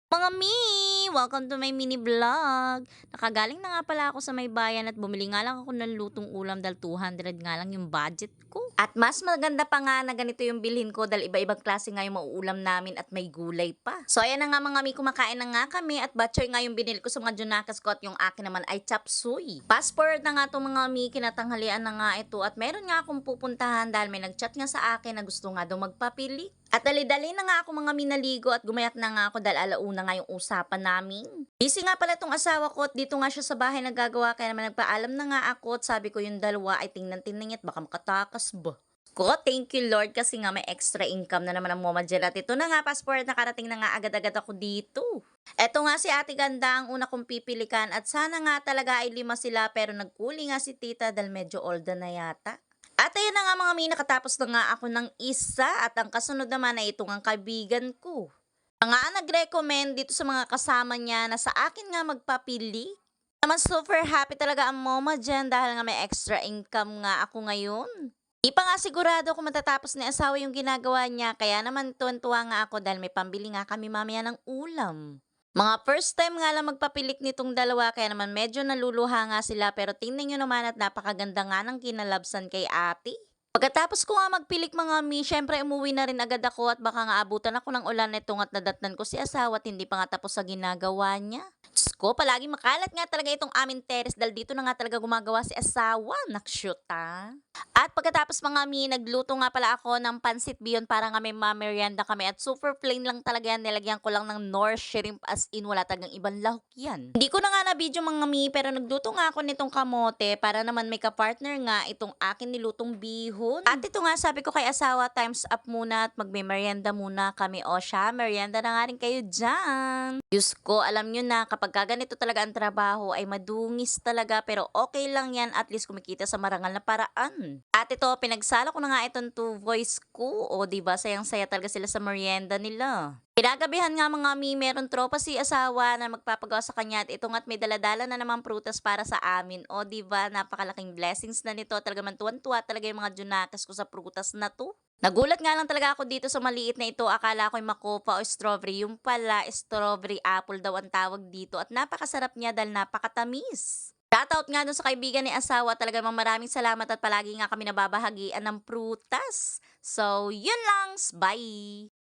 Mga mi! Welcome to my mini vlog. Nakagaling na nga pala ako sa may bayan at bumili nga lang ako ng lutong ulam dahil 200 nga lang yung budget ko. At mas maganda pa nga na ganito yung bilhin ko dahil iba-ibang klase nga yung mauulam namin at may gulay pa. So ayan na nga mga mi, kumakain na nga kami at butcher nga yung binili ko sa mga Jonakas ko at yung akin naman ay chop suey. Fast forward na nga itong mga mi, kinatanghalian na nga ito at meron nga akong pupuntahan dahil may nagchat nga sa akin na gusto nga daw magpapili. At dali-dali na nga ako mga minaligo at gumayat na nga ako dahil alauna nga yung usapan namin. Busy nga pala tong asawa ko at dito nga siya sa bahay naggagawa kaya naman nagpaalam na nga ako at sabi ko yung dalawa ay tingnan-tingnan niya at baka makatakas ba. Ko, thank you Lord kasi nga may extra income na naman ang Moma Jel at ito na nga passport nakarating na nga agad-agad ako dito. Eto nga si Ate Ganda ang una kong pipilikan at sana nga talaga ay 5 sila pero nagkuli nga si tita dahil medyo older na yata. At ayun na nga mga mi, nakatapos na nga ako ng isa at ang kasunod naman ay itong ang kaibigan ko. Nga ang nag-recommend dito sa mga kasama niya na sa akin nga magpapili. Naman super happy talaga ang Moma dyan dahil nga may extra income nga ako ngayon. Di pa nga sigurado kung matatapos ni asawa yung ginagawa niya kaya naman tuwan-tuwa nga ako dahil may pambili nga kami mamaya ng ulam. Mga first time nga lang magpapilik nitong dalawa kaya naman medyo naluluha nga sila pero tingnan nyo naman at napakaganda nga ng kinalabsan kay ate. Pagkatapos ko nga magpilik mga mi, syempre umuwi na rin agad ako at baka nga abutan ako ng ulan nitong at nadatnan ko si asawa at hindi pa nga tapos sa ginagawa niya. Diyos ko, palagi makalat nga talaga itong aming teres dahil dito na nga talaga gumagawa si asawa. Nakshoot ha. At pagkatapos mga mi, nagluto nga pala ako ng pansit bihon para nga may merienda kami at super plain lang talaga yan. Nilagyan ko lang ng nor shrimp as in wala talagang ibang lahok yan. Hindi ko na nga na video mga mi pero nagluto nga ako nitong kamote para naman may kapartner nga itong akin nilutong bihon. At ito nga sabi ko kay asawa times up muna at magme-merienda muna kami. O siya, merienda na nga rin kayo dyan. Diyos ko, alam nyo na kapag ganito talaga ang trabaho ay madungis talaga pero okay lang yan at least kumikita sa marangal na paraan. At ito, pinagsala ko na nga itong two voice ko. O diba, sayang-saya talaga sila sa merienda nila. Kinagabihan nga mga mi, meron tropa si asawa na magpapagawa sa kanya at ito nga't may daladala na naman prutas para sa amin. O diba, napakalaking blessings na nito. Talaga man tuwan-tuwa talaga yung mga Jonakas ko sa prutas na to. Nagulat nga lang talaga ako dito sa maliit na ito. Akala ko'y makopa o strawberry. Yung pala, strawberry apple daw ang tawag dito. At napakasarap niya dahil napakatamis. Shoutout nga dun sa kaibigan ni asawa. Talaga mang maraming salamat at palagi nga kami nababahagian ng prutas. So, yun lang. Bye!